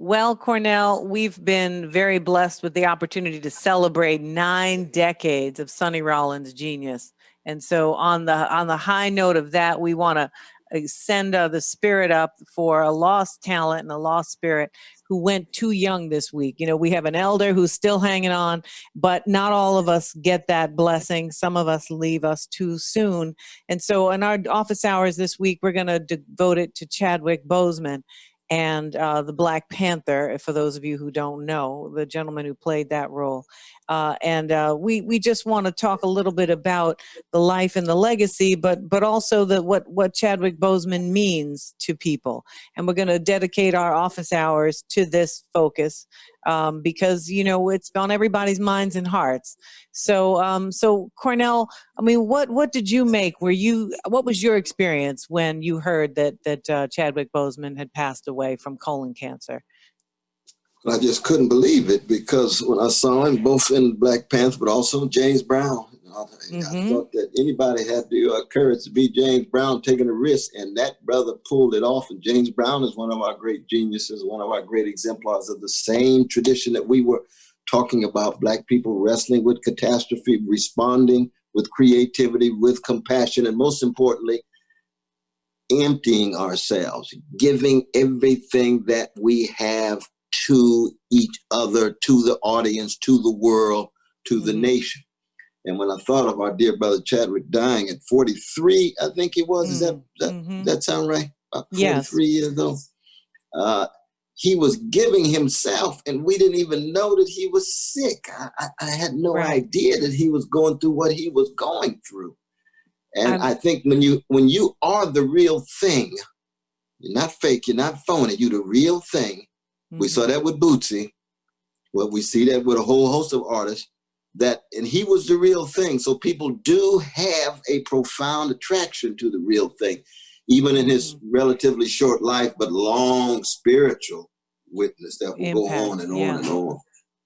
Well, Cornel, we've been very blessed with the opportunity to celebrate 9 decades of Sonny Rollins' genius. And so on the high note of that, we want to send the spirit up for a lost talent and a lost spirit who went too young this week. You know, we have an elder who's still hanging on, but not all of us get that blessing. Some of us leave us too soon. And so in our office hours this week, we're going to devote it to Chadwick Boseman and the Black Panther, for those of you who don't know, the gentleman who played that role. We just want to talk a little bit about the life and the legacy, but also what Chadwick Boseman means to people. And we're going to dedicate our office hours to this focus because, you know, it's on everybody's minds and hearts. So Cornel, I mean, what did you make? What was your experience when you heard that Chadwick Boseman had passed away from colon cancer? I just couldn't believe it, because when I saw him, both in Black Panther, but also James Brown, I thought that anybody had the courage to be James Brown, taking a risk, and that brother pulled it off. And James Brown is one of our great geniuses, one of our great exemplars of the same tradition that we were talking about, Black people wrestling with catastrophe, responding with creativity, with compassion, and most importantly, emptying ourselves, giving everything that we have to each other, to the audience, to the world, to the nation. And when I thought of our dear brother Chadwick dying at 43, I think he was, that sound right? 43 years old. He was giving himself, and we didn't even know that he was sick. I had no idea that he was going through what he was going through. And I think when you are the real thing, you're not fake, you're not phony, you're the real thing. We saw that with Bootsy. Well, we see that with a whole host of artists. And he was the real thing. So people do have a profound attraction to the real thing, even in his relatively short life, but long spiritual witness that will go on and on and on.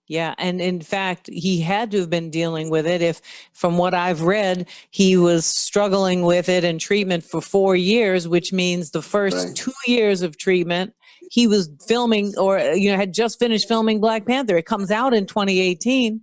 Yeah. And in fact, he had to have been dealing with it. If, from what I've read, he was struggling with it in treatment for 4 years, which means the first 2 years of treatment, he was filming, or, you know, had just finished filming Black Panther. It comes out in 2018.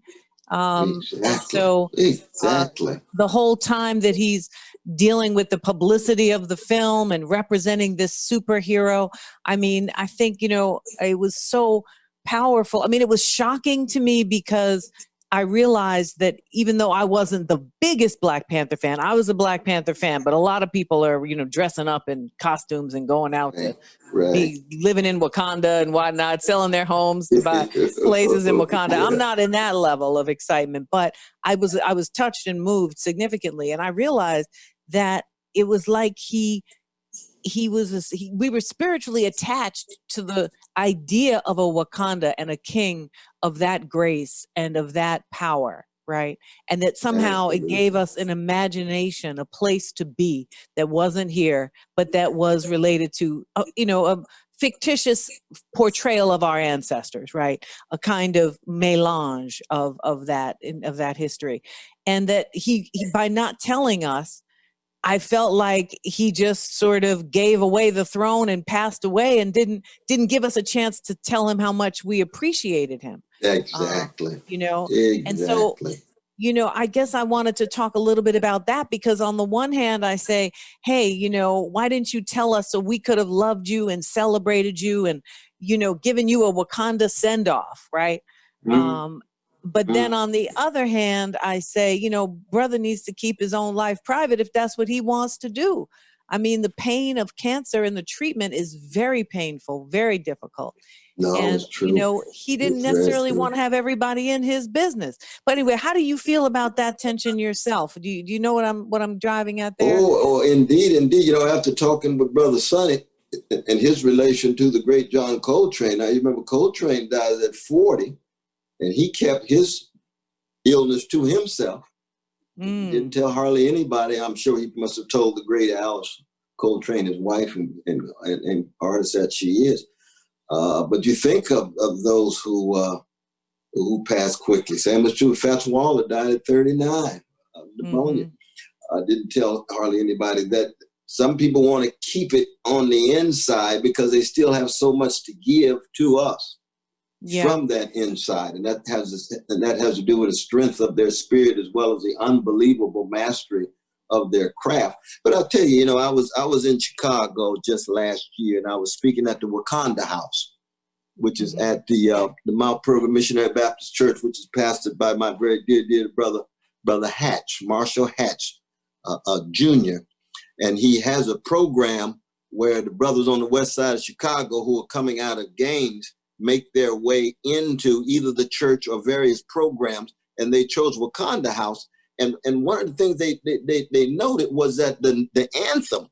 Exactly. The whole time that he's dealing with the publicity of the film and representing this superhero, I mean, I think, you know, it was so powerful. I mean, it was shocking to me because I realized that even though I wasn't the biggest Black Panther fan, I was a Black Panther fan, but a lot of people are, you know, dressing up in costumes and going out to be living in Wakanda and whatnot, selling their homes to buy places in Wakanda. I'm not in that level of excitement, but I was touched and moved significantly. And I realized that it was like we were spiritually attached to the idea of a Wakanda and a king of that grace and of that power, right? And that somehow it gave us an imagination, a place to be that wasn't here, but that was related to, you know, a fictitious portrayal of our ancestors, right? A kind of melange of that history. And that he by not telling us, I felt like he just sort of gave away the throne and passed away and didn't give us a chance to tell him how much we appreciated him. Exactly. You know, and so, you know, I guess I wanted to talk a little bit about that, because on the one hand, I say, hey, you know, why didn't you tell us so we could have loved you and celebrated you and, you know, given you a Wakanda send off, right? But then on the other hand, I say, you know, brother needs to keep his own life private if that's what he wants to do. I mean, the pain of cancer and the treatment is very painful, very difficult. No, and, it's true. you know, he didn't necessarily want to have everybody in his business. But anyway, how do you feel about that tension yourself? Do you know what I'm driving at there? Oh, indeed. You know, after talking with Brother Sonny and his relation to the great John Coltrane, now you remember Coltrane died at 40. And he kept his illness to himself. He didn't tell hardly anybody. I'm sure he must have told the great Alice Coltrane, his wife and artist that she is. But you think of those who passed quickly. Same was true. Fats Waller died at 39 of pneumonia. Didn't tell hardly anybody that Some people want to keep it on the inside because they still have so much to give to us from that inside. And that has to do with the strength of their spirit as well as the unbelievable mastery of their craft. But I'll tell you, you know, I was in Chicago just last year, and I was speaking at the Wakanda House, which is at the Mount Pilgrim Missionary Baptist Church, which is pastored by my very dear brother Hatch, Marshall Hatch, Jr. And he has a program where the brothers on the west side of Chicago who are coming out of games make their way into either the church or various programs, and they chose Wakanda House. And one of the things they noted was that the anthem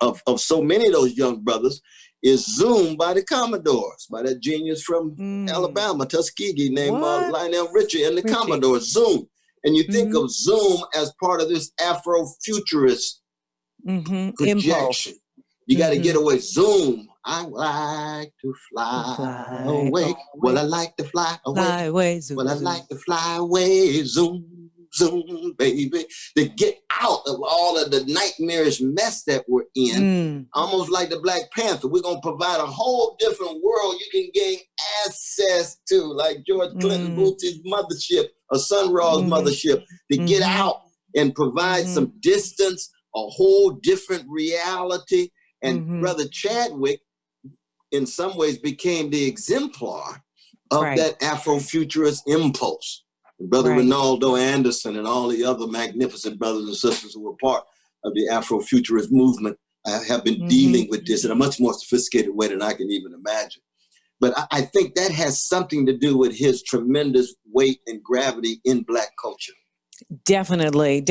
of so many of those young brothers is Zoom by the Commodores, by that genius from Alabama, Tuskegee, named Lionel Richie and the Commodores, Zoom. And you think of Zoom as part of this Afrofuturist projection. You got to get away. Zoom. I like to fly away. Well, I like to fly away. Well, I like to fly away. Zoom, zoom, baby. To get out of all of the nightmarish mess that we're in. Almost like the Black Panther. We're going to provide a whole different world you can gain access to, like George Clinton Bootie's mothership, or Sun Ra's mothership, to get out and provide some distance, a whole different reality. And Brother Chadwick, in some ways, became the exemplar of that Afrofuturist impulse. And Brother Ronaldo Anderson and all the other magnificent brothers and sisters who were part of the Afrofuturist movement have been dealing with this in a much more sophisticated way than I can even imagine. But I think that has something to do with his tremendous weight and gravity in Black culture. Definitely.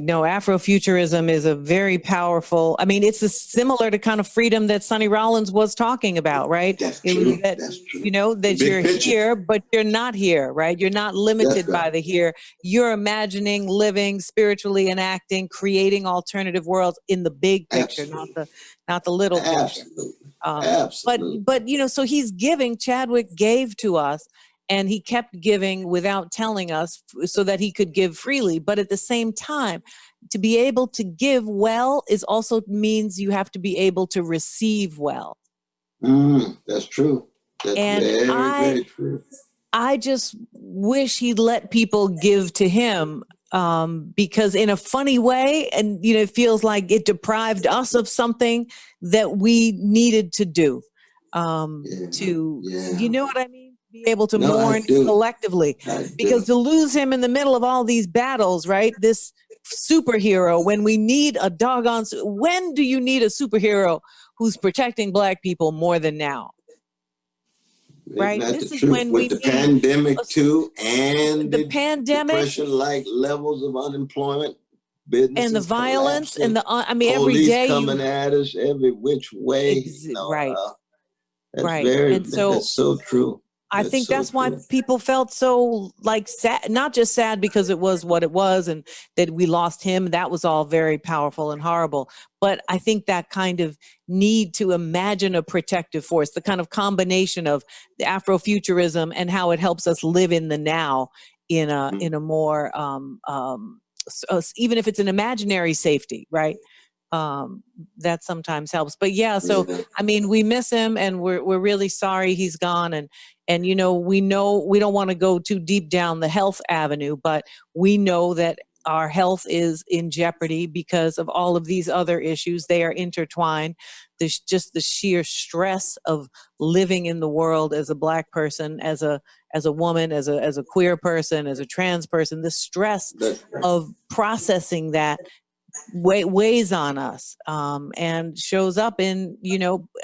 No, Afrofuturism is a very powerful, I mean, it's similar to kind of freedom that Sonny Rollins was talking about, right? That's true. That's true. You know, that you're here, but you're not here, right? You're not limited by the here. You're imagining, living, spiritually enacting, creating alternative worlds in the big picture, not the little picture. Absolutely. But, you know, so Chadwick gave to us, and he kept giving without telling us so that he could give freely. But at the same time, to be able to give well also means you have to be able to receive well. That's true. That's very true. I just wish he'd let people give to him, because in a funny way, and you know, it feels like it deprived us of something that we needed to do. You know what I mean? Be able to mourn collectively, because to lose him in the middle of all these battles, right? This superhero, when we need a when do you need a superhero who's protecting Black people more than now? Right? This is when we need the pandemic too, and the pandemic, depression-like levels of unemployment, businesses and the violence, collapsing, and every day coming at us every which way. That's so true. I think that's why people felt so sad, not just sad because it was what it was and that we lost him. That was all very powerful and horrible. But I think that kind of need to imagine a protective force, the kind of combination of the Afrofuturism and how it helps us live in the now in a more, even if it's an imaginary safety, right? That sometimes helps. But I mean, we miss him, and we're really sorry he's gone. And we don't want to go too deep down the health avenue, but we know that our health is in jeopardy because of all of these other issues. They are intertwined. There's just the sheer stress of living in the world as a Black person, as a woman, as a queer person, as a trans person. The stress of processing that weighs on us, and shows up in,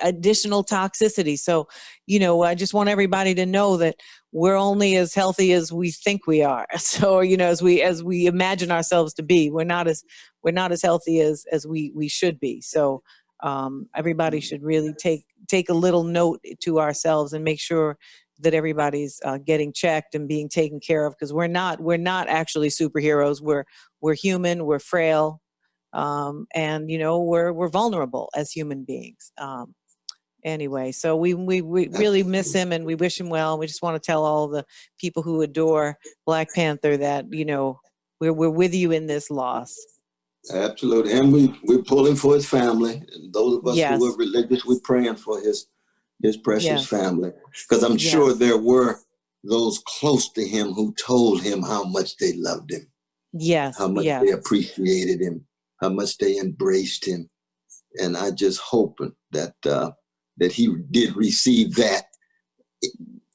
additional toxicity. So, I just want everybody to know that we're only as healthy as we think we are. So, as we imagine ourselves to be, we're not as healthy as we should be. So, everybody should really take a little note to ourselves and make sure that everybody's getting checked and being taken care of, because we're not actually superheroes. We're human. We're frail. And we're vulnerable as human beings. Anyway, so we really miss him, and we wish him well. We just want to tell all the people who adore Black Panther that we're with you in this loss. Absolutely. And we're pulling for his family. And those of us Yes. who are religious, we're praying for his precious Yes. family. Because I'm sure Yes. there were those close to him who told him how much they loved him. Yes. How much Yes. they appreciated him, how much they embraced him. And I just hope that that he did receive that,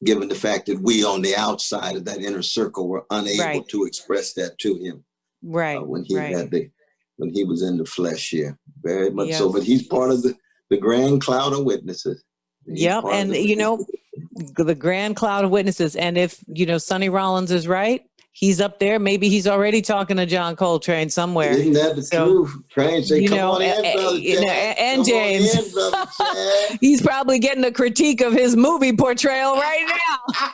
given the fact that we on the outside of that inner circle were unable to express that to him. Right. When he when he was in the flesh here. Very much so. Yes. But he's part of the grand cloud of witnesses. Yep. And the grand cloud of witnesses. And if Sonny Rollins is right, he's up there. Maybe he's already talking to John Coltrane somewhere. Isn't that the truth? Train say, come on in, brother Chad. And James. Come on in, brother Chad. He's probably getting a critique of his movie portrayal right now.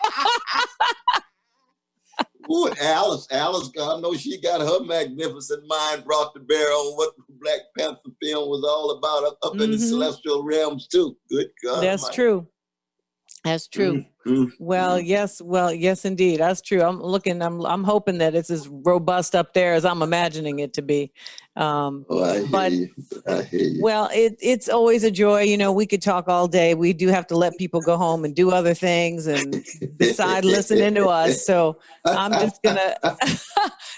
Ooh, Alice, I know she got her magnificent mind brought to bear on what the Black Panther film was all about up in the celestial realms too. Good God. That's true. That's true. Well, yes, indeed. That's true. I'm hoping that it's as robust up there as I'm imagining it to be. I hear you. Well, it's always a joy. We could talk all day. We do have to let people go home and do other things and decide listening to us. So I'm just going to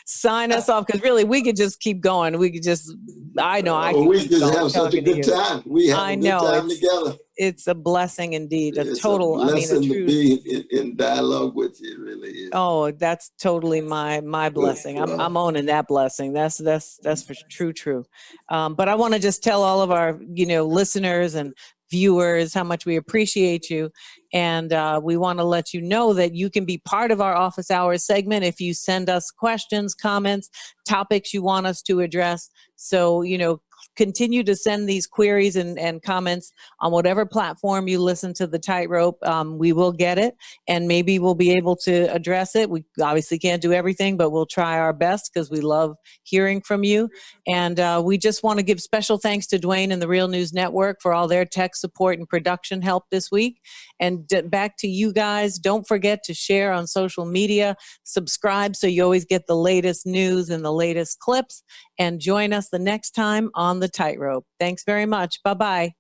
sign us off, because really we could just keep going. We could just, I know. We just have such a good time. We have a good time together. It's a blessing indeed. It's a blessing to be in dialogue with you. It really is. Oh, that's totally my blessing. I'm owning that blessing. That's for true. But I want to just tell all of our listeners and viewers how much we appreciate you, and we want to let you know that you can be part of our office hours segment if you send us questions, comments, topics you want us to address. So continue to send these queries and comments on whatever platform you listen to the Tightrope. We will get it, and maybe we'll be able to address it. We obviously can't do everything, but we'll try our best, because we love hearing from you. And we just want to give special thanks to Dwayne and the Real News Network for all their tech support and production help this week. And back to you guys. Don't forget to share on social media, subscribe so you always get the latest news and the latest clips, and join us the next time on the Tightrope. Thanks very much. Bye-bye.